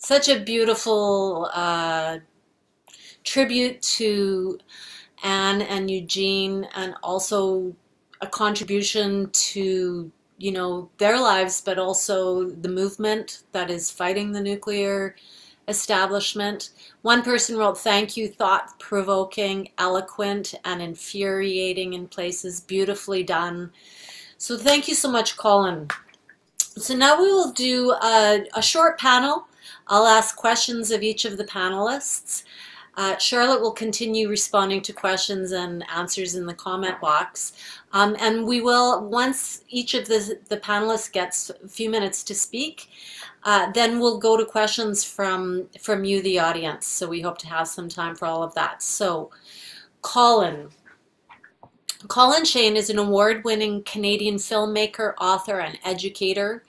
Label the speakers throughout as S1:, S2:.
S1: Such a beautiful tribute to Anne and Eugene, and also a contribution to, their lives, but also the movement that is fighting the nuclear establishment. One person wrote, "Thank you, thought-provoking, eloquent, and infuriating in places, beautifully done." So thank you so much, Colin. So now we will do a short panel. I'll ask questions of each of the panelists. Charlotte will continue responding to questions and answers in the comment box. And we will, once each of the panelists gets a few minutes to speak, then we'll go to questions from you, the audience. So we hope to have some time for all of that. So, Colin. Colin Scheyen is an award-winning Canadian filmmaker, author, and educator.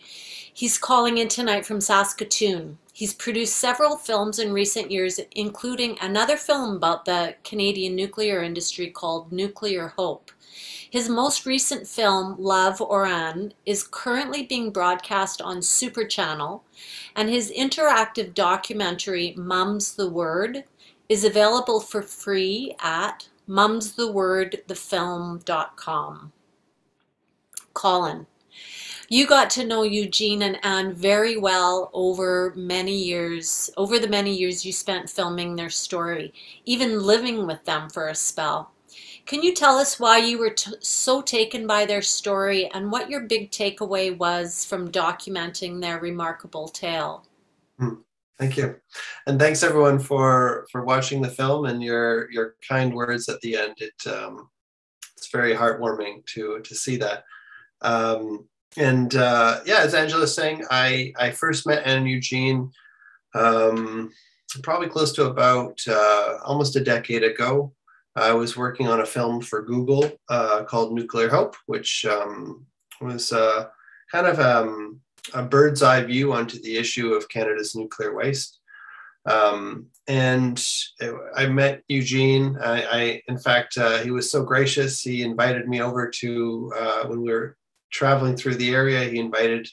S1: He's calling in tonight from Saskatoon. He's produced several films in recent years, including another film about the Canadian nuclear industry called Nuclear Hope. His most recent film, Love or Anne, is currently being broadcast on Super Channel, and his interactive documentary, Mum's the Word, is available for free at mumsthewordthefilm.com. Colin, you got to know Eugene and Anne very well over the many years you spent filming their story, even living with them for a spell. Can you tell us why you were so taken by their story and what your big takeaway was from documenting their remarkable tale?
S2: Thank you. And thanks everyone for watching the film and your kind words at the end. It's very heartwarming to see that. Yeah, as Angela was saying, I first met Anne and Eugene probably close to about almost a decade ago. I was working on a film for Google called Nuclear Hope, which was kind of a bird's eye view onto the issue of Canada's nuclear waste. I met Eugene. In fact, he was so gracious. He invited me over to, when we were traveling through the area, he invited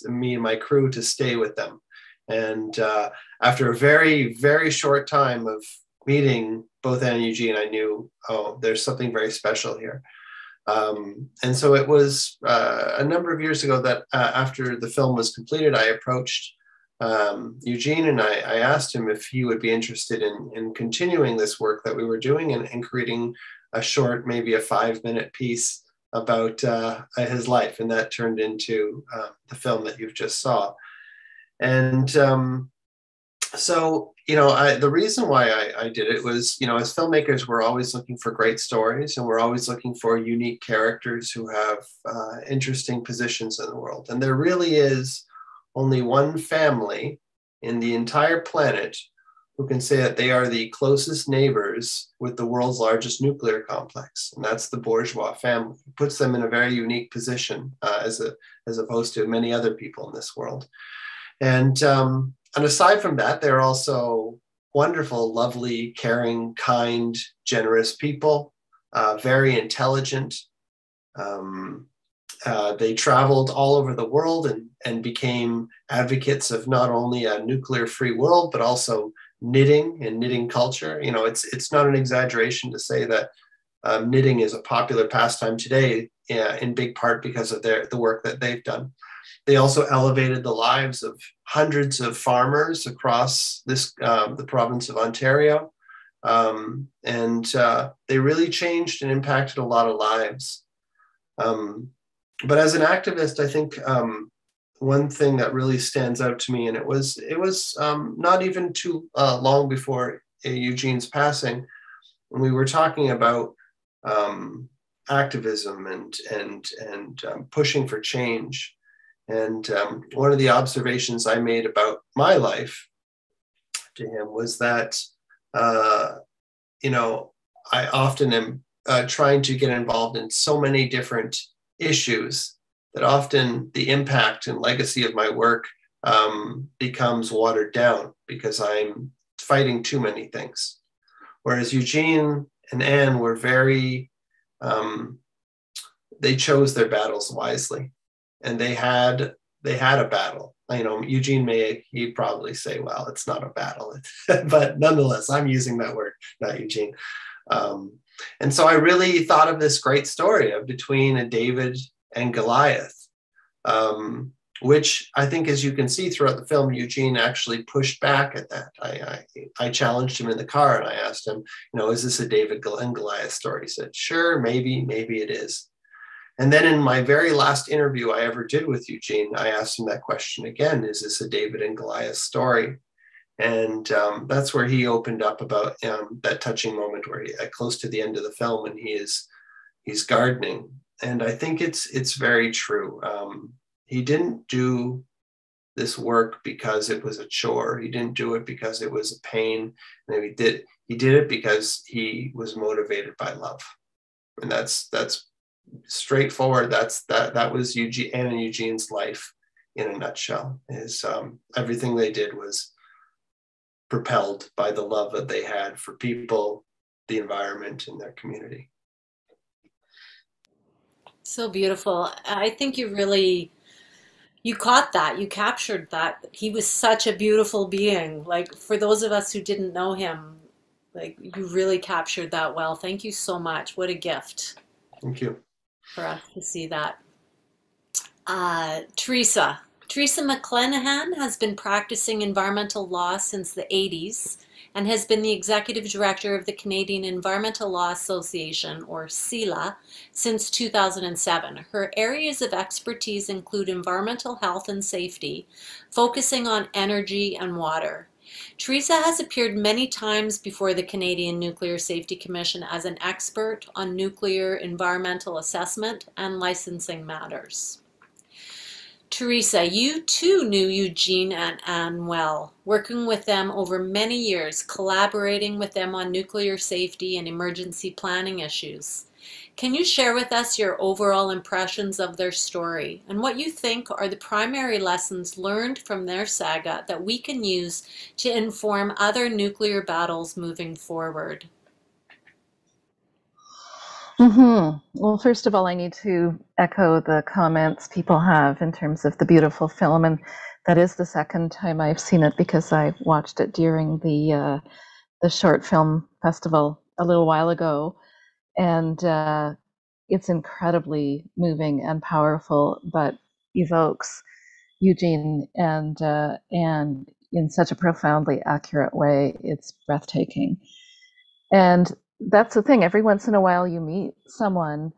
S2: me and my crew to stay with them. And after a very, very short time of meeting both Anne and Eugene, I knew, oh, there's something very special here. And so it was a number of years ago that after the film was completed, I approached Eugene and I asked him if he would be interested in continuing this work that we were doing and creating a short, maybe a 5-minute piece about his life. And that turned into the film that you've just saw. And so, the reason why I did it was, as filmmakers, we're always looking for great stories and we're always looking for unique characters who have interesting positions in the world. And there really is only one family in the entire planet who can say that they are the closest neighbors with the world's largest nuclear complex. And that's the Bourgeois family. It puts them in a very unique position as opposed to many other people in this world. And aside from that, they're also wonderful, lovely, caring, kind, generous people, very intelligent. They traveled all over the world and became advocates of not only a nuclear-free world, but also knitting and knitting culture. It's not an exaggeration to say that knitting is a popular pastime today, in big part because of the work that they've done. They also elevated the lives of hundreds of farmers across the province of Ontario. They really changed and impacted a lot of lives. But as an activist, I think one thing that really stands out to me, and it was not even too long before Eugene's passing, when we were talking about activism and pushing for change. And one of the observations I made about my life to him was that, I often am trying to get involved in so many different issues that often the impact and legacy of my work becomes watered down because I'm fighting too many things. Whereas Eugene and Anne were very, they chose their battles wisely. And they had a battle Eugene he'd probably say, well, it's not a battle, but nonetheless, I'm using that word, not Eugene. And so I really thought of this great story of between a David and Goliath, which I think, as you can see throughout the film, Eugene actually pushed back at that. I challenged him in the car and I asked him, is this a David and Goliath story? He said, sure, maybe it is. And then in my very last interview I ever did with Eugene, I asked him that question again, is this a David and Goliath story? And that's where he opened up about that touching moment where close to the end of the film, when he's gardening. And I think it's very true. He didn't do this work because it was a chore. He didn't do it because it was a pain. And he did it because he was motivated by love. And that's straightforward. That was Eugene and Eugene's life in a nutshell. Is everything they did was propelled by the love that they had for people, the environment, and their community.
S1: So beautiful. I think you caught that, you captured that. He was such a beautiful being. Like, for those of us who didn't know him, like, you really captured that well. Thank you so much. What a gift.
S2: Thank you.
S1: For us to see that. Theresa McClenahan has been practicing environmental law since the 80s and has been the executive director of the Canadian Environmental Law Association, or CELA, since 2007. Her areas of expertise include environmental health and safety, focusing on energy and water. Theresa has appeared many times before the Canadian Nuclear Safety Commission as an expert on nuclear environmental assessment and licensing matters. Theresa, you too knew Eugene and Ann well, working with them over many years, collaborating with them on nuclear safety and emergency planning issues. Can you share with us your overall impressions of their story and what you think are the primary lessons learned from their saga that we can use to inform other nuclear battles moving forward?
S3: Well, first of all, I need to echo the comments people have in terms of the beautiful film, and that is the second time I've seen it because I watched it during the short film festival a little while ago, and it's incredibly moving and powerful, but evokes Eugene and in such a profoundly accurate way. It's breathtaking. And that's the thing. Every once in a while, you meet someone,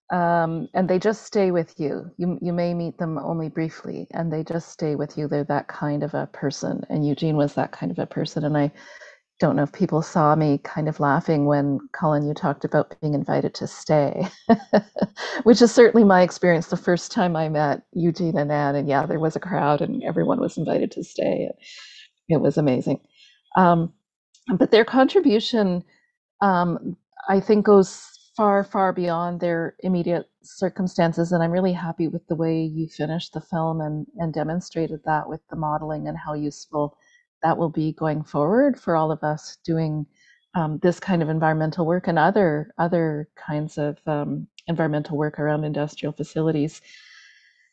S3: and they just stay with you. You may meet them only briefly, and they just stay with you. They're that kind of a person, and Eugene was that kind of a person. And I don't know if people saw me kind of laughing when, Colin, you talked about being invited to stay, which is certainly my experience the first time I met Eugene and Ann. And yeah, there was a crowd, and everyone was invited to stay. It was amazing. But their contribution, I think, goes far, far beyond their immediate circumstances. And I'm really happy with the way you finished the film and demonstrated that with the modeling and how useful that will be going forward for all of us doing this kind of environmental work and other kinds of environmental work around industrial facilities.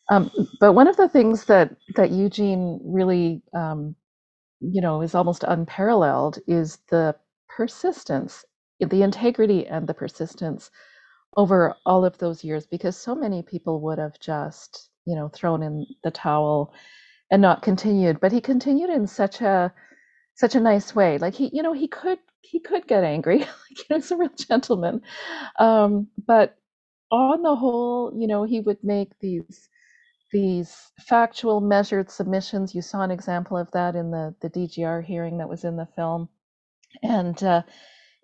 S3: But one of the things that Eugene really is almost unparalleled is the persistence, the integrity and the persistence over all of those years, because so many people would have just, thrown in the towel and not continued. But he continued in such a nice way. Like he could get angry. He's a real gentleman. But on the whole, he would make these factual, measured submissions. You saw an example of that in the DGR hearing that was in the film. And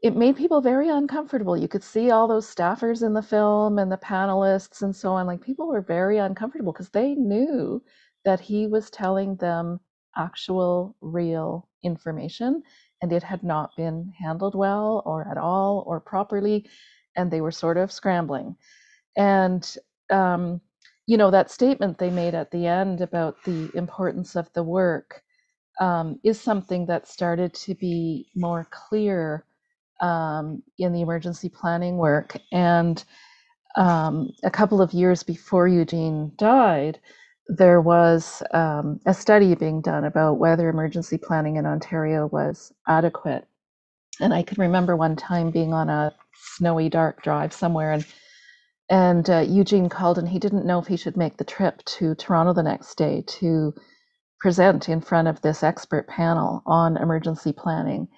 S3: it made people very uncomfortable. You could see all those staffers in the film and the panelists and so on. Like, people were very uncomfortable because they knew that he was telling them actual, real information, and it had not been handled well or at all or properly, and they were sort of scrambling. And that statement they made at the end about the importance of the work is something that started to be more clear in the emergency planning work. And a couple of years before Eugene died, there was a study being done about whether emergency planning in Ontario was adequate. And I can remember one time being on a snowy, dark drive somewhere, and Eugene called, and he didn't know if he should make the trip to Toronto the next day to present in front of this expert panel on emergency planning.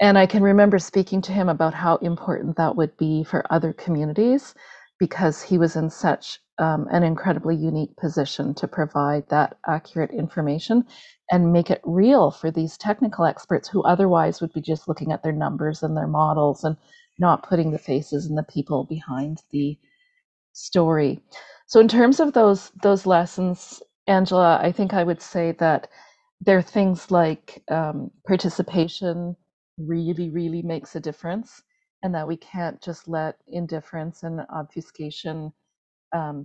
S3: And I can remember speaking to him about how important that would be for other communities, because he was in such an incredibly unique position to provide that accurate information and make it real for these technical experts who otherwise would be just looking at their numbers and their models and not putting the faces and the people behind the story. So in terms of those lessons, Angela, I think I would say that there are things like participation really makes a difference, and that we can't just let indifference and obfuscation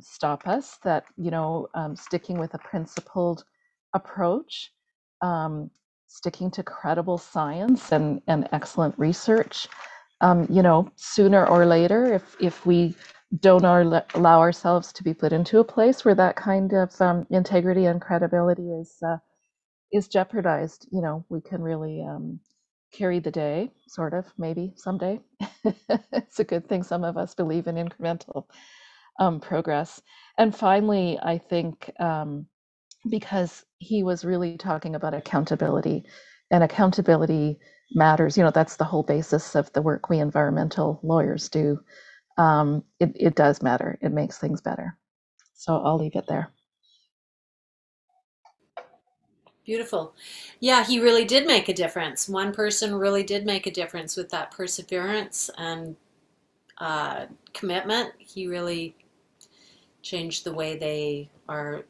S3: stop us, that, sticking with a principled approach, sticking to credible science and excellent research, sooner or later, if we don't allow ourselves to be put into a place where that kind of integrity and credibility is jeopardized, we can really carry the day, sort of, maybe someday. It's a good thing some of us believe in incremental progress. And finally, I think because he was really talking about accountability, and accountability matters, that's the whole basis of the work we environmental lawyers do. It does matter. It makes things better. So I'll leave it there.
S1: Beautiful. Yeah, he really did make a difference. One person really did make a difference with that perseverance and commitment. He really changed the way they are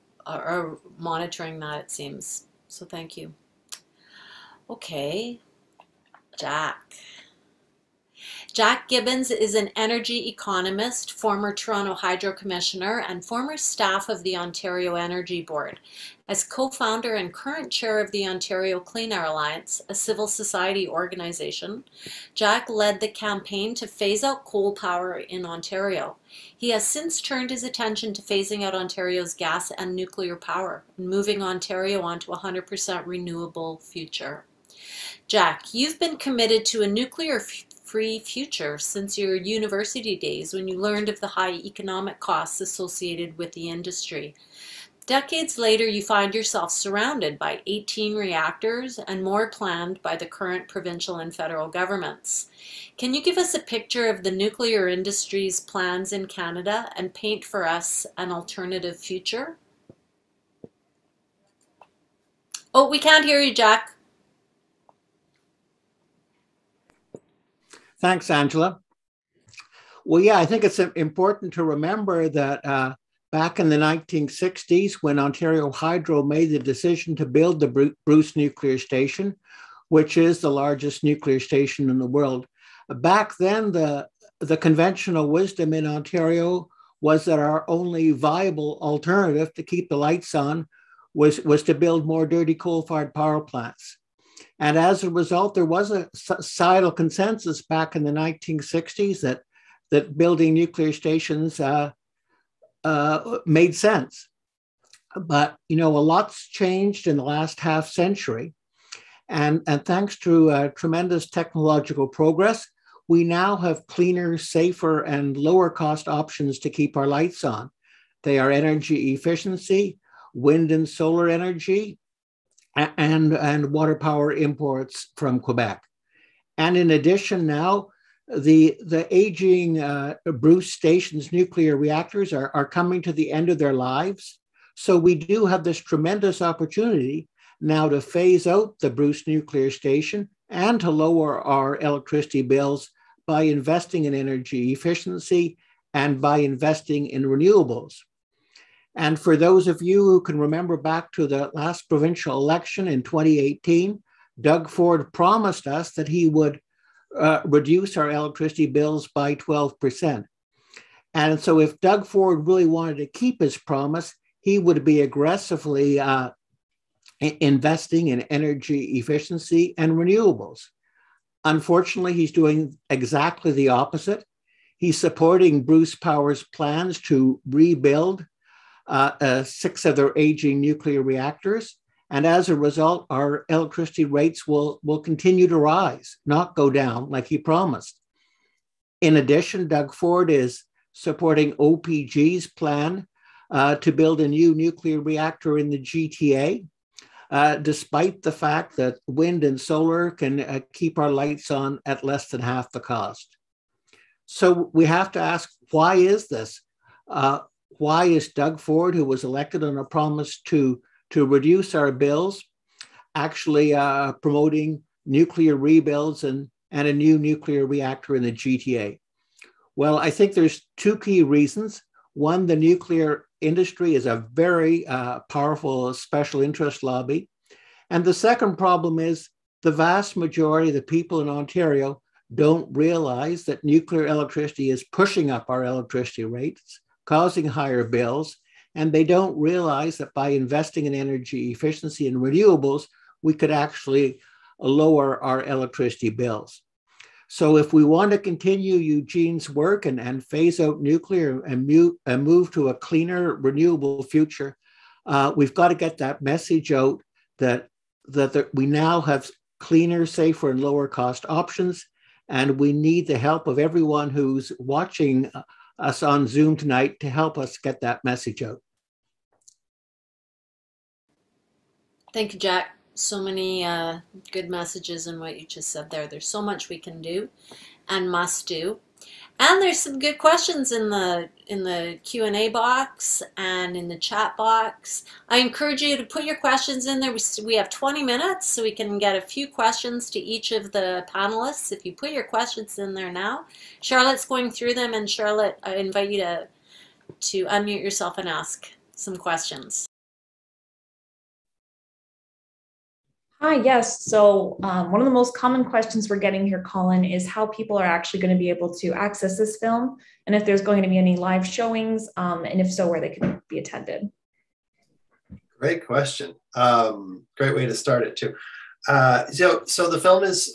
S1: monitoring that, it seems. So thank you. Okay, Jack. Jack Gibbons is an energy economist, former Toronto Hydro Commissioner, and former staff of the Ontario Energy Board. As co-founder and current chair of the Ontario Clean Air Alliance, a civil society organization, Jack led the campaign to phase out coal power in Ontario. He has since turned his attention to phasing out Ontario's gas and nuclear power, and moving Ontario onto a 100% renewable future. Jack, you've been committed to a nuclear-free future since your university days, when you learned of the high economic costs associated with the industry. Decades later, you find yourself surrounded by 18 reactors and more planned by the current provincial and federal governments. Can you give us a picture of the nuclear industry's plans in Canada and paint for us an alternative future? Oh, we can't hear you, Jack.
S4: Thanks, Angela. Well, yeah, I think it's important to remember that back in the 1960s, when Ontario Hydro made the decision to build the Bruce Nuclear Station, which is the largest nuclear station in the world, back then the conventional wisdom in Ontario was that our only viable alternative to keep the lights on was to build more dirty coal-fired power plants. And as a result, there was a societal consensus back in the 1960s that building nuclear stations made sense. But, a lot's changed in the last half century. And thanks to tremendous technological progress, we now have cleaner, safer, and lower cost options to keep our lights on. They are energy efficiency, wind and solar energy, and water power imports from Quebec. And in addition, now the aging Bruce Station's nuclear reactors are coming to the end of their lives. So we do have this tremendous opportunity now to phase out the Bruce Nuclear Station and to lower our electricity bills by investing in energy efficiency and by investing in renewables. And for those of you who can remember back to the last provincial election in 2018, Doug Ford promised us that he would reduce our electricity bills by 12%. And so if Doug Ford really wanted to keep his promise, he would be aggressively investing in energy efficiency and renewables. Unfortunately, he's doing exactly the opposite. He's supporting Bruce Power's plans to rebuild 6 of their aging nuclear reactors. And as a result, our electricity rates will continue to rise, not go down like he promised. In addition, Doug Ford is supporting OPG's plan to build a new nuclear reactor in the GTA, despite the fact that wind and solar can keep our lights on at less than half the cost. So we have to ask, why is this? Why is Doug Ford, who was elected on a promise to reduce our bills, actually promoting nuclear rebuilds and a new nuclear reactor in the GTA? Well, I think there's 2 key reasons. One, the nuclear industry is a very powerful special interest lobby. And the second problem is the vast majority of the people in Ontario don't realize that nuclear electricity is pushing up our electricity rates, causing higher bills, and they don't realize that by investing in energy efficiency and renewables, we could actually lower our electricity bills. So if we want to continue Eugene's work and phase out nuclear and move to a cleaner, renewable future, we've got to get that message out that we now have cleaner, safer, and lower cost options. And we need the help of everyone who's watching us on Zoom tonight to help us get that message out.
S1: Thank you, Jack. So many good messages in what you just said there. There's so much we can do and must do. And there's some good questions in the Q&A box and in the chat box. I encourage you to put your questions in there. We have 20 minutes, so we can get a few questions to each of the panelists. If you put your questions in there now, Charlotte's going through them, and Charlotte, I invite you to unmute yourself and ask some questions.
S5: Hi, yes. So one of the most common questions we're getting here, Colin, is how people are actually going to be able to access this film, and if there's going to be any live showings, and if so, where they can be attended.
S2: Great question. Great way to start it too. So the film is,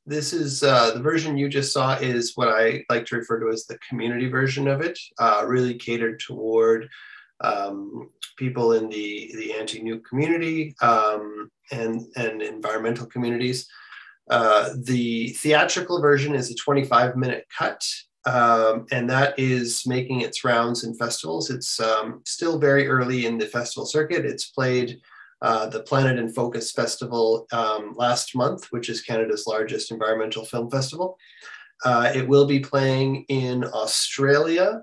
S2: this is the version you just saw is what I like to refer to as the community version of it, really catered toward people in the anti-nuke community and environmental communities. The theatrical version is a 25-minute cut, and that is making its rounds in festivals. It's still very early in the festival circuit. It's played the Planet in Focus Festival last month, which is Canada's largest environmental film festival. It will be playing in Australia.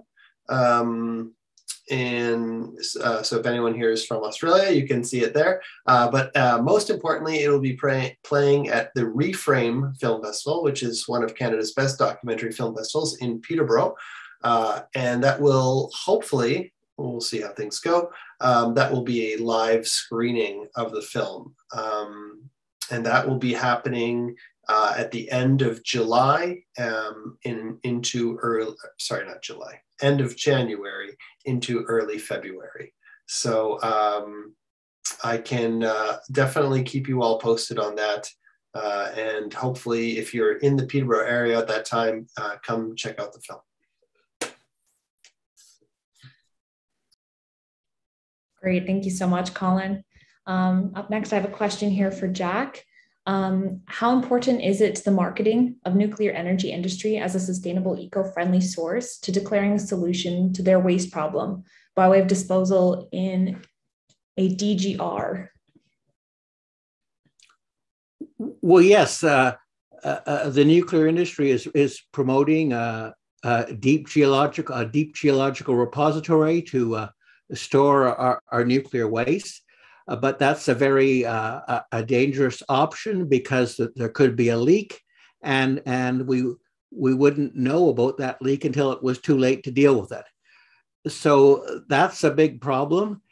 S2: So if anyone here is from Australia, you can see it there. But most importantly, it will be playing at the Reframe Film Festival, which is one of Canada's best documentary film festivals in Peterborough. And that will hopefully, we'll see how things go, that will be a live screening of the film. And that will be happening at the end of July into early, sorry, not July, end of January into early February. So I can definitely keep you all posted on that. And hopefully if you're in the Peterborough area at that time, come check out the film.
S5: Great, thank you so much, Colin. Up next, I have a question here for Jack. How important is it to the marketing of nuclear energy industry as a sustainable, eco-friendly source to declaring a solution to their waste problem by way of disposal in a DGR?
S4: Well, yes, the nuclear industry is promoting a deep geological repository to store our nuclear waste. But that's a very a dangerous option because there could be a leak, and we wouldn't know about that leak until it was too late to deal with it. So that's a big problem,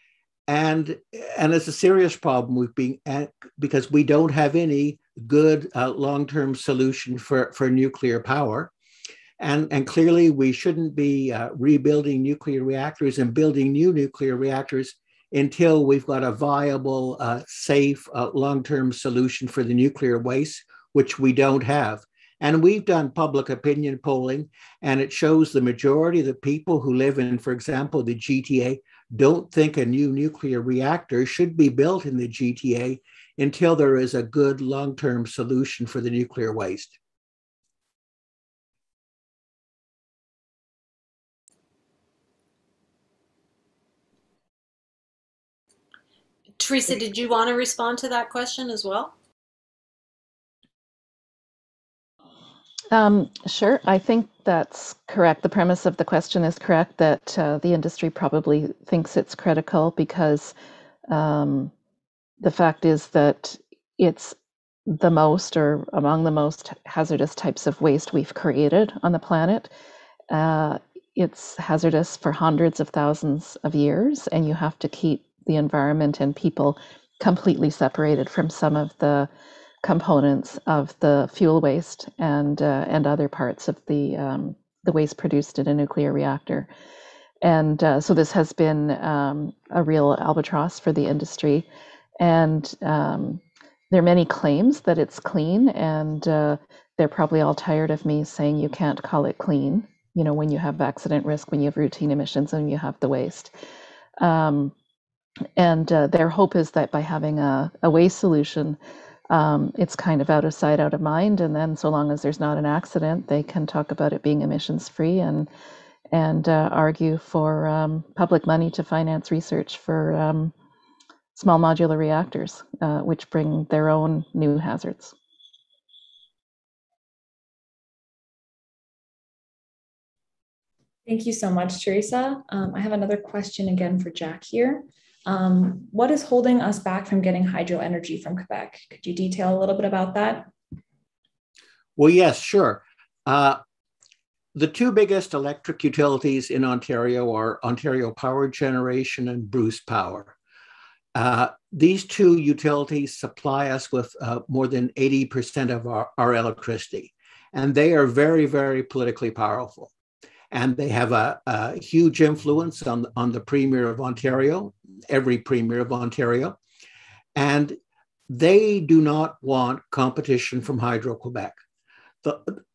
S4: and it's a serious problem because we don't have any good long-term solution for nuclear power, and clearly we shouldn't be rebuilding nuclear reactors and building new nuclear reactors until we've got a viable, safe, long-term solution for the nuclear waste, which we don't have. And we've done public opinion polling, and it shows the majority of the people who live in, for example, the GTA, don't think a new nuclear reactor should be built in the GTA until there is a good long-term solution for the nuclear waste.
S1: Theresa, did you want to respond to that question as well?
S3: Sure. I think that's correct. The premise of the question is correct, that the industry probably thinks it's critical because the fact is that it's the most, or among the most hazardous types of waste we've created on the planet. It's hazardous for hundreds of thousands of years, and you have to keep the environment and people completely separated from some of the components of the fuel waste and other parts of the waste produced in a nuclear reactor. And so this has been a real albatross for the industry. And there are many claims that it's clean, and they're probably all tired of me saying you can't call it clean, you know, when you have accident risk, when you have routine emissions, and you have the waste. And their hope is that by having a waste solution, it's kind of out of sight, out of mind. And then so long as there's not an accident, they can talk about it being emissions free and argue for public money to finance research for small modular reactors, which bring their own new hazards.
S5: Thank you so much, Theresa. I have another question again for Jack here. What is holding us back from getting hydro energy from Quebec? Could you detail a little bit about that?
S4: Well, yes, sure. The two biggest electric utilities in Ontario are Ontario Power Generation and Bruce Power. These two utilities supply us with more than 80% of our electricity, and they are very, very politically powerful. And they have a huge influence on the Premier of Ontario, every Premier of Ontario. And they do not want competition from Hydro-Quebec.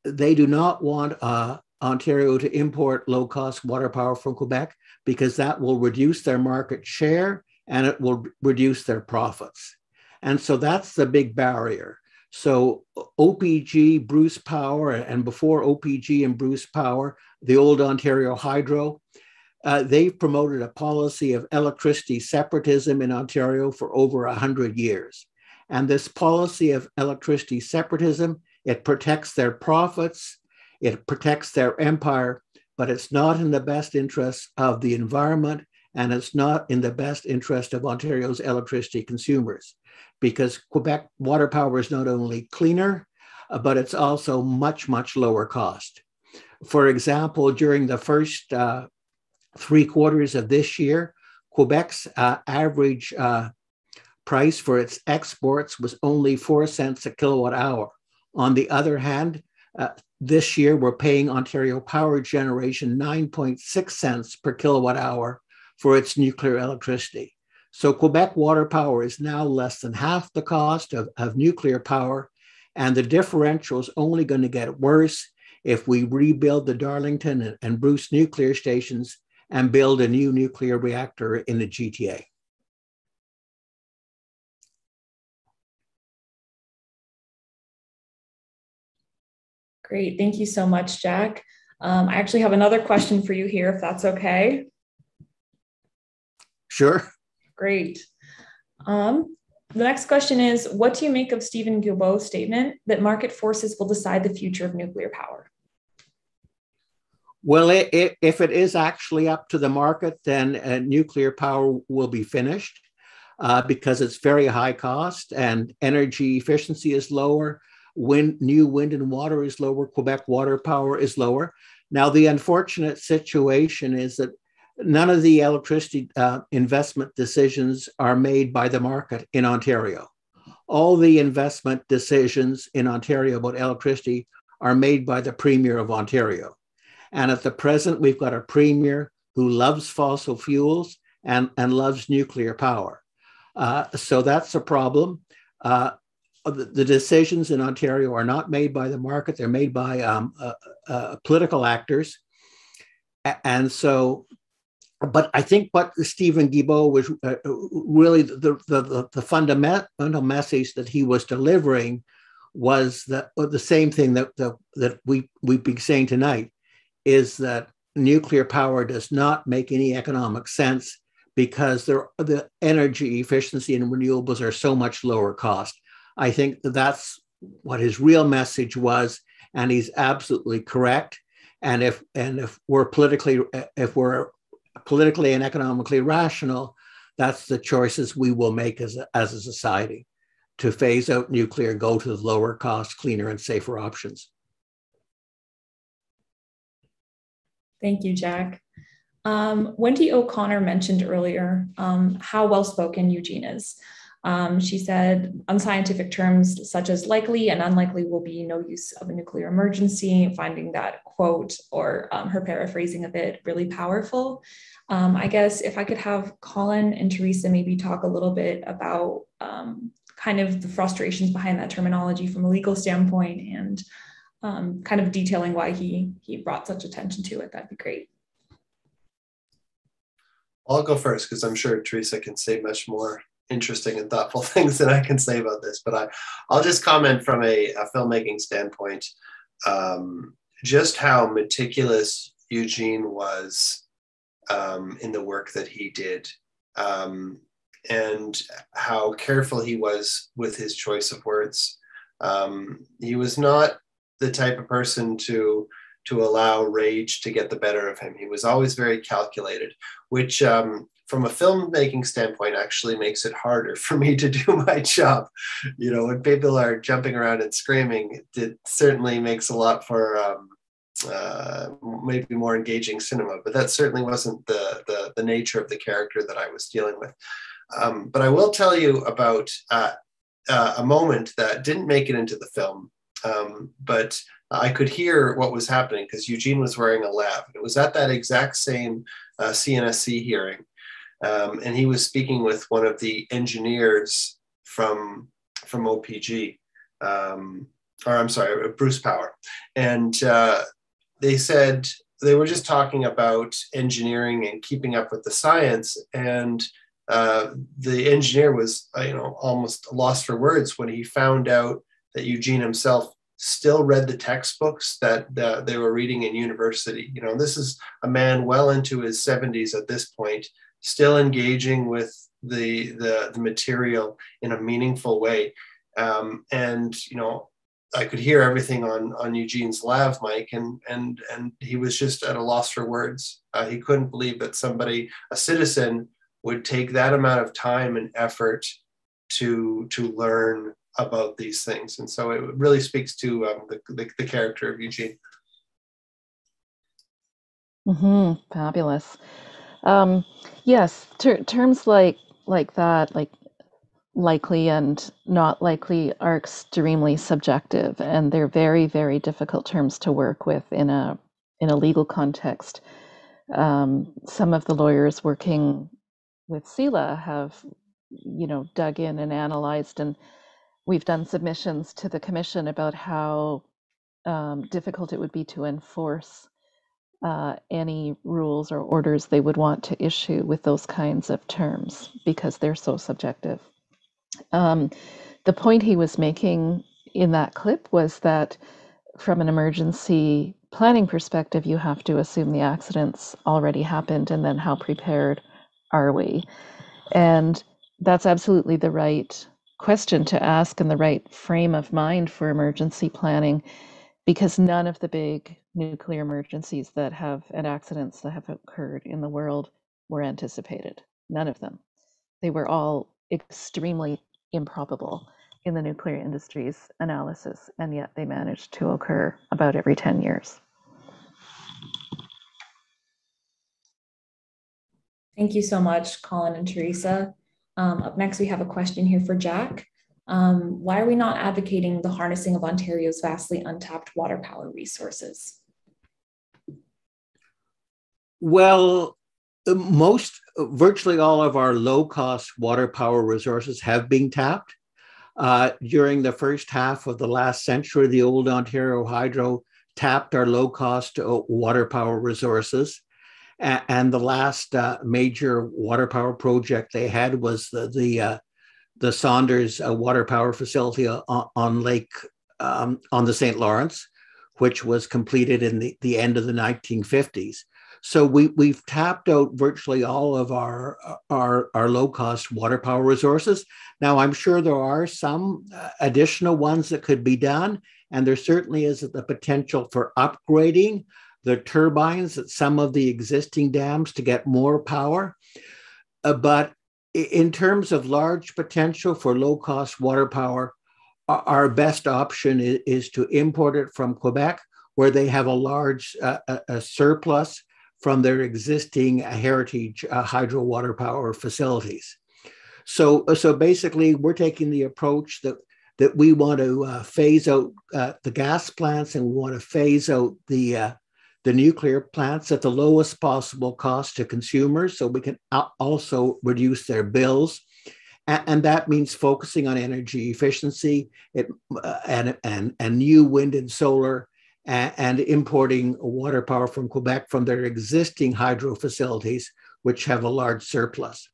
S4: They do not want Ontario to import low-cost water power from Quebec, because that will reduce their market share and it will reduce their profits. And so that's the big barrier. So OPG, Bruce Power, and before OPG and Bruce Power, the old Ontario Hydro, they've promoted a policy of electricity separatism in Ontario for over 100 years. And this policy of electricity separatism, it protects their profits, it protects their empire, but it's not in the best interest of the environment, and it's not in the best interest of Ontario's electricity consumers, because Quebec water power is not only cleaner, but it's also much, much lower cost. For example, during the first 3 quarters of this year, Quebec's average price for its exports was only 4 cents a kilowatt hour. On the other hand, this year we're paying Ontario Power Generation 9.6 cents per kilowatt hour for its nuclear electricity. So Quebec water power is now less than half the cost of nuclear power, and the differential is only going to get worse if we rebuild the Darlington and Bruce nuclear stations and build a new nuclear reactor in the GTA.
S5: Great, thank you so much, Jack. I actually have another question for you here, if that's okay.
S4: Sure.
S5: Great. The next question is, what do you make of Stephen Guilbeault's statement that market forces will decide the future of nuclear power?
S4: Well, if it is actually up to the market, then nuclear power will be finished because it's very high cost and energy efficiency is lower. New wind and water is lower. Quebec water power is lower. Now, the unfortunate situation is that none of the electricity investment decisions are made by the market in Ontario. All the investment decisions in Ontario about electricity are made by the Premier of Ontario. And at the present, we've got a Premier who loves fossil fuels and loves nuclear power. So that's a problem. the decisions in Ontario are not made by the market; they're made by political actors, and so. But I think what Stephen Guilbeault was really the fundamental message that he was delivering was that the same thing that we've been saying tonight, is that nuclear power does not make any economic sense because the energy efficiency and renewables are so much lower cost. I think that's what his real message was, and he's absolutely correct. And if we're politically and economically rational, that's the choices we will make as a society, to phase out nuclear and go to the lower cost, cleaner and safer options.
S5: Thank you, Jack. Wendy O'Connor mentioned earlier how well-spoken Eugene is. She said unscientific terms such as likely and unlikely will be no use of a nuclear emergency, finding that quote or her paraphrasing of it really powerful. I guess if I could have Colin and Theresa maybe talk a little bit about kind of the frustrations behind that terminology from a legal standpoint, and kind of detailing why he brought such attention to it, that'd be great.
S2: I'll go first because I'm sure Theresa can say much more interesting and thoughtful things than I can say about this, but I'll just comment from a filmmaking standpoint, just how meticulous Eugene was in the work that he did, and how careful he was with his choice of words. He was not the type of person to allow rage to get the better of him. He was always very calculated, which from a filmmaking standpoint actually makes it harder for me to do my job. You know, when people are jumping around and screaming, it certainly makes a lot for maybe more engaging cinema, but that certainly wasn't the nature of the character that I was dealing with. But I will tell you about a moment that didn't make it into the film, but I could hear what was happening because Eugene was wearing a lav. It was at that exact same CNSC hearing, and he was speaking with one of the engineers from OPG, or I'm sorry, Bruce Power, and they said they were just talking about engineering and keeping up with the science, and the engineer was, almost lost for words when he found out that Eugene himself still read the textbooks that they were reading in university. You know, this is a man well into his 70s at this point, still engaging with the material in a meaningful way. And I could hear everything on Eugene's lav mic, and he was just at a loss for words. He couldn't believe that somebody, a citizen, would take that amount of time and effort to learn about these things. And so it really speaks to the character of Eugene.
S3: Mm-hmm. Fabulous. Yes, terms like that, like likely and not likely, are extremely subjective, and they're very, very difficult terms to work with in a legal context. Some of the lawyers working with CELA have, dug in and analyzed, and we've done submissions to the commission about how difficult it would be to enforce any rules or orders they would want to issue with those kinds of terms because they're so subjective. The point he was making in that clip was that from an emergency planning perspective, you have to assume the accidents already happened, and then how prepared are we? And that's absolutely the right question to ask and the right frame of mind for emergency planning, because none of the big nuclear emergencies that have and accidents that have occurred in the world were anticipated. None of them. They were all extremely improbable in the nuclear industry's analysis, and yet they managed to occur about every 10 years.
S5: Thank you so much, Colin and Theresa. Up next, we have a question here for Jack. Why are we not advocating the harnessing of Ontario's vastly untapped water power resources?
S4: Well, virtually all of our low-cost water power resources have been tapped. During the first half of the last century, the old Ontario Hydro tapped our low-cost water power resources. And the last major water power project they had was the Saunders water power facility on Lake on the St. Lawrence, which was completed in the end of the 1950s. So we've tapped out virtually all of our low-cost water power resources. Now, I'm sure there are some additional ones that could be done, and there certainly is the potential for upgrading the turbines at some of the existing dams to get more power. But in terms of large potential for low-cost water power, our best option is to import it from Quebec, where they have a large a surplus from their existing heritage hydro water power facilities. So basically, we're taking the approach that we want to phase out the gas plants, and we want to phase out the nuclear plants at the lowest possible cost to consumers, so we can also reduce their bills. And that means focusing on energy efficiency and new wind and solar, and importing water power from Quebec from their existing hydro facilities, which have a large surplus.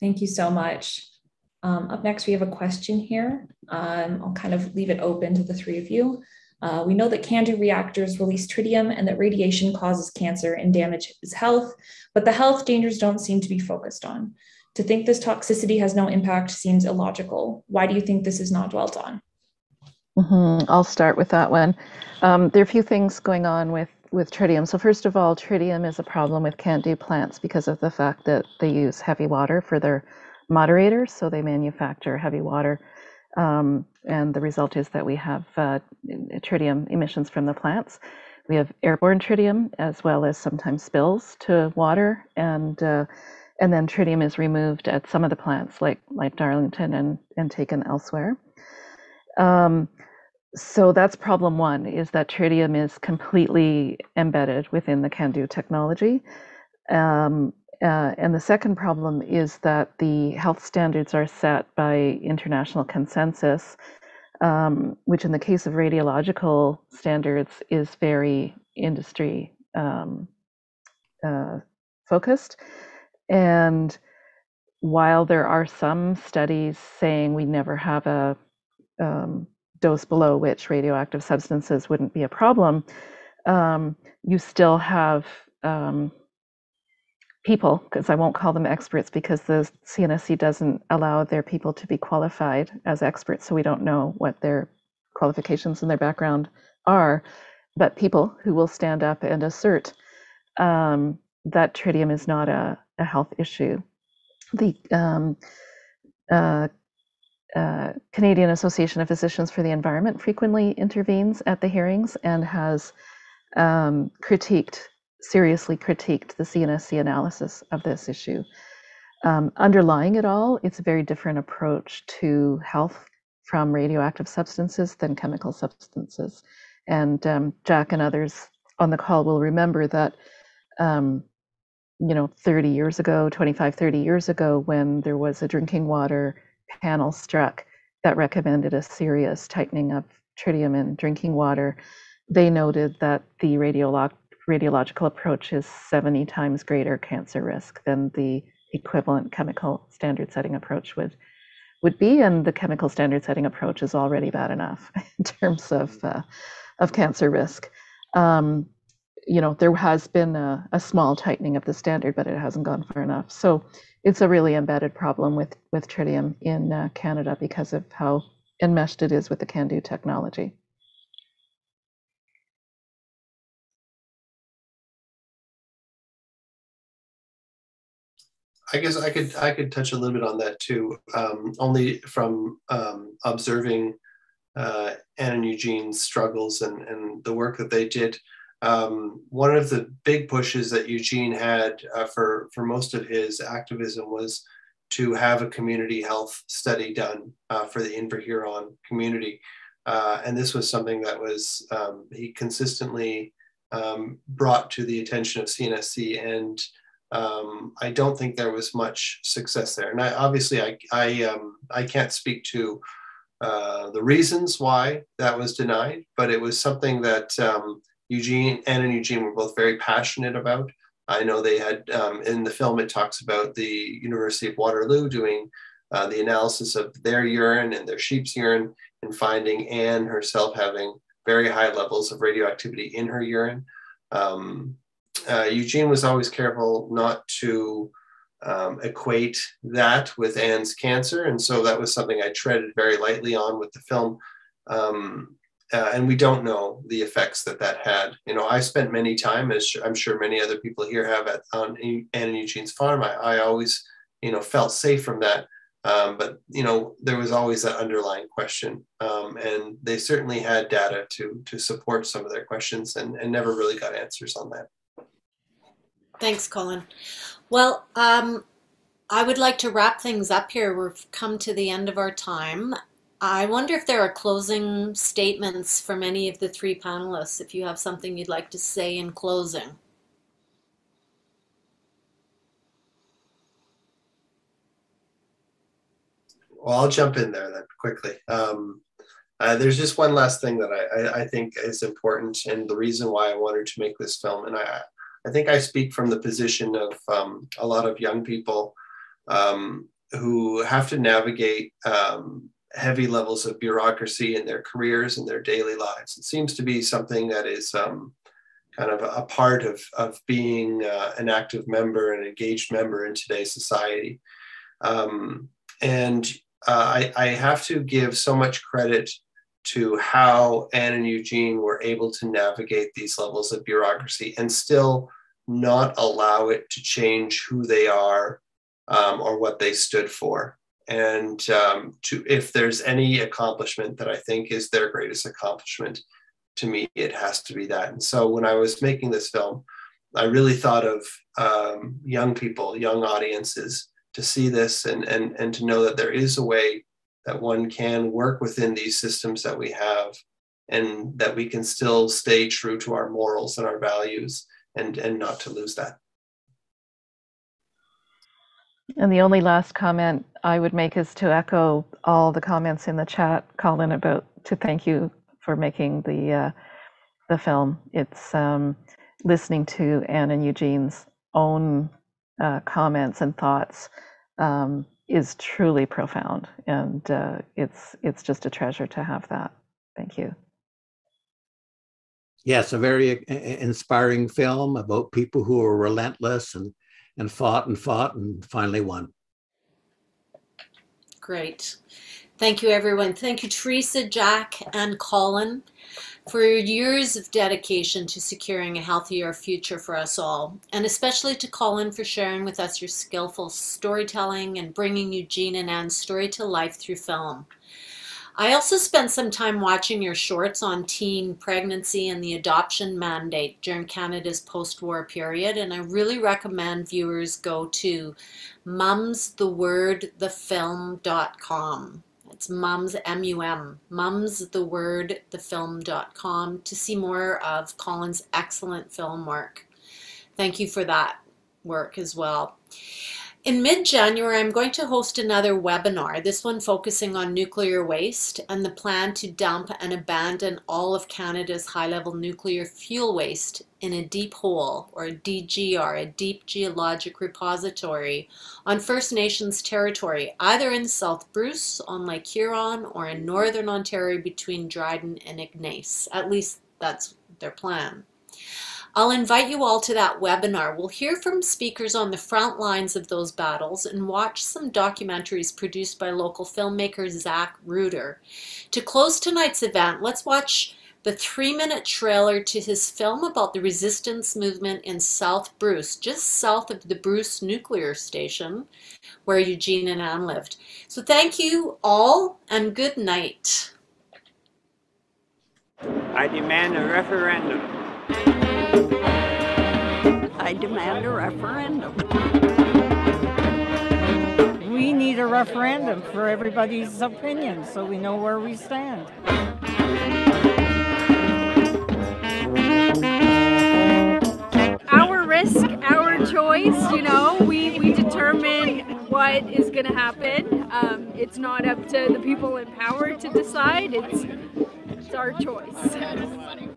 S5: Thank you so much. Up next, we have a question here. I'll kind of leave it open to the three of you. We know that CANDU reactors release tritium and that radiation causes cancer and damages health, but the health dangers don't seem to be focused on. To think this toxicity has no impact seems illogical. Why do you think this is not dwelt on?
S3: I'll start with that one. There are a few things going on with tritium. So first of all, tritium is a problem with CANDU plants because of the fact that they use heavy water for their moderators. So they manufacture heavy water. And the result is that we have tritium emissions from the plants. We have airborne tritium, as well as sometimes spills to water, and then tritium is removed at some of the plants, like Darlington, and taken elsewhere. So that's problem one, is that tritium is completely embedded within the CANDU technology. And the second problem is that the health standards are set by international consensus, which in the case of radiological standards is very industry focused. And while there are some studies saying we never have a dose below which radioactive substances wouldn't be a problem, you still have people, because I won't call them experts because the CNSC doesn't allow their people to be qualified as experts, so we don't know what their qualifications and their background are, but people who will stand up and assert that tritium is not a health issue. The Canadian Association of Physicians for the Environment frequently intervenes at the hearings and has seriously critiqued the CNSC analysis of this issue. Underlying it all, it's a very different approach to health from radioactive substances than chemical substances. And Jack and others on the call will remember that 30 years ago, 25, 30 years ago, when there was a drinking water panel struck that recommended a serious tightening of tritium in drinking water, they noted that the radiological approach is 70 times greater cancer risk than the equivalent chemical standard setting approach would be, and the chemical standard setting approach is already bad enough in terms of cancer risk. There has been a small tightening of the standard, but it hasn't gone far enough. So it's a really embedded problem with tritium in Canada because of how enmeshed it is with the CANDU technology.
S2: I guess I could touch a little bit on that too, only from observing Anne and Eugene's struggles and the work that they did. One of the big pushes that Eugene had for most of his activism was to have a community health study done for the Inverhuron community. And this was something that was he consistently brought to the attention of CNSC and I don't think there was much success there. And I can't speak to the reasons why that was denied, but it was something that Anne and Eugene were both very passionate about. I know they had, in the film, it talks about the University of Waterloo doing the analysis of their urine and their sheep's urine and finding Anne herself having very high levels of radioactivity in her urine. Eugene was always careful not to equate that with Anne's cancer. And so that was something I treaded very lightly on with the film. And we don't know the effects that had. You know, I spent many time, as I'm sure many other people here have, on Anne and Eugene's farm. I always, you know, felt safe from that. But, you know, there was always that underlying question. And they certainly had data to support some of their questions and never really got answers on that.
S1: Thanks, Colin. Well, I would like to wrap things up here. We've come to the end of our time. I wonder if there are closing statements from any of the three panelists, if you have something you'd like to say in closing.
S2: Well, I'll jump in there then quickly. There's just one last thing that I think is important, and the reason why I wanted to make this film. And I think I speak from the position of a lot of young people who have to navigate heavy levels of bureaucracy in their careers and their daily lives. It seems to be something that is kind of a part of being an active member, an engaged member in today's society. And I have to give so much credit to how Anne and Eugene were able to navigate these levels of bureaucracy and still not allow it to change who they are or what they stood for. And if there's any accomplishment that I think is their greatest accomplishment, to me, it has to be that. And so when I was making this film, I really thought of young people, young audiences, to see this and to know that there is a way that one can work within these systems that we have, and that we can still stay true to our morals and our values and not to lose that.
S3: And the only last comment I would make is to echo all the comments in the chat, Colin, to thank you for making the film. It's listening to Anne and Eugene's own comments and thoughts is truly profound, and it's just a treasure to have that. Thank you.
S4: Yes, a very inspiring film about people who are relentless and fought and finally won.
S1: Great. Thank you, everyone. Thank you, Theresa, Jack, and Colin, for your years of dedication to securing a healthier future for us all, and especially to Colin for sharing with us your skillful storytelling and bringing Eugene and Anne's story to life through film. I also spent some time watching your shorts on teen pregnancy and the adoption mandate during Canada's post-war period, and I really recommend viewers go to mumsthewordthefilm.com. It's mums, M-U-M, mumsthewordthefilm.com to see more of Colin's excellent film work. Thank you for that work as well. In mid-January, I'm going to host another webinar, this one focusing on nuclear waste and the plan to dump and abandon all of Canada's high-level nuclear fuel waste in a deep hole, or a DGR, a deep geologic repository, on First Nations territory, either in South Bruce on Lake Huron or in Northern Ontario between Dryden and Ignace. At least that's their plan. I'll invite you all to that webinar. We'll hear from speakers on the front lines of those battles and watch some documentaries produced by local filmmaker Zach Reuter. To close tonight's event, let's watch the 3-minute trailer to his film about the resistance movement in South Bruce, just south of the Bruce nuclear station where Eugene and Ann lived. So thank you all and good night.
S6: I demand a referendum.
S7: I demand a referendum.
S8: We need a referendum for everybody's opinion so we know where we stand.
S9: Our risk, our choice, you know, we determine what is going to happen. It's not up to the people in power to decide, it's our choice.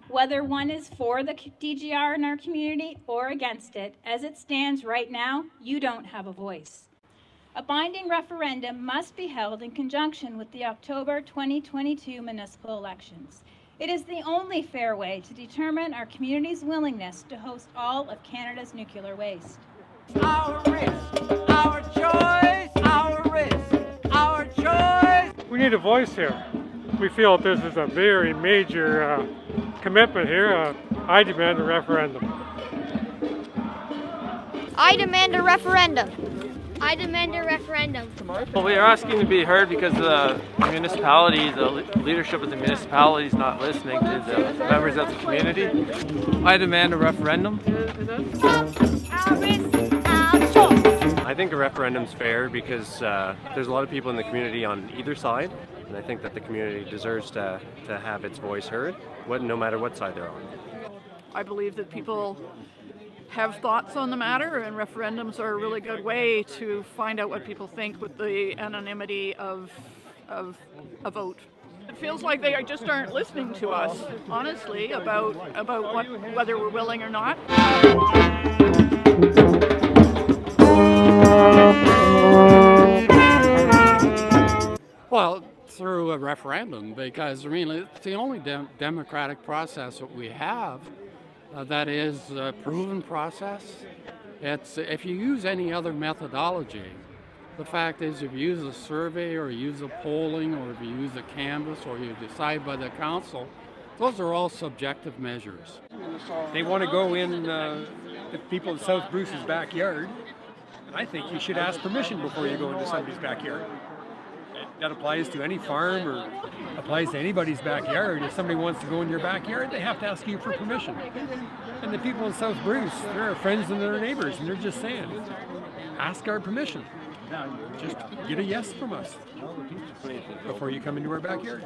S10: Whether one is for the DGR in our community or against it, as it stands right now, you don't have a voice. A binding referendum must be held in conjunction with the October 2022 municipal elections. It is the only fair way to determine our community's willingness to host all of Canada's nuclear waste.
S11: Our risk, our choice, our risk, our choice.
S12: We need a voice here. We feel this is a very major commitment here. I demand a referendum.
S13: I demand a referendum. I demand a referendum.
S14: Well, we are asking to be heard because the municipality, the leadership of the municipality is not listening to the members of the community. I demand a referendum.
S13: Our risk, our choice.
S15: I think a referendum's fair because there's a lot of people in the community on either side, and I think that the community deserves to have its voice heard, no matter what side they're on.
S16: I believe that people have thoughts on the matter, and referendums are a really good way to find out what people think with the anonymity of a vote. It feels like they just aren't listening to us, honestly, about whether we're willing or not.
S17: Well, through a referendum, because I mean it's the only democratic process that we have. That is a proven process. It's, if you use any other methodology, the fact is if you use a survey or you use a polling or if you use a canvass or you decide by the council, those are all subjective measures.
S18: They want to go in the people in South Bruce's backyard. I think you should ask permission before you go into somebody's backyard. That applies to any farm or applies to anybody's backyard. If somebody wants to go in your backyard, they have to ask you for permission. And the people in South Bruce, they're our friends and they're neighbors, and they're just saying, ask our permission. Just get a yes from us before you come into our backyard.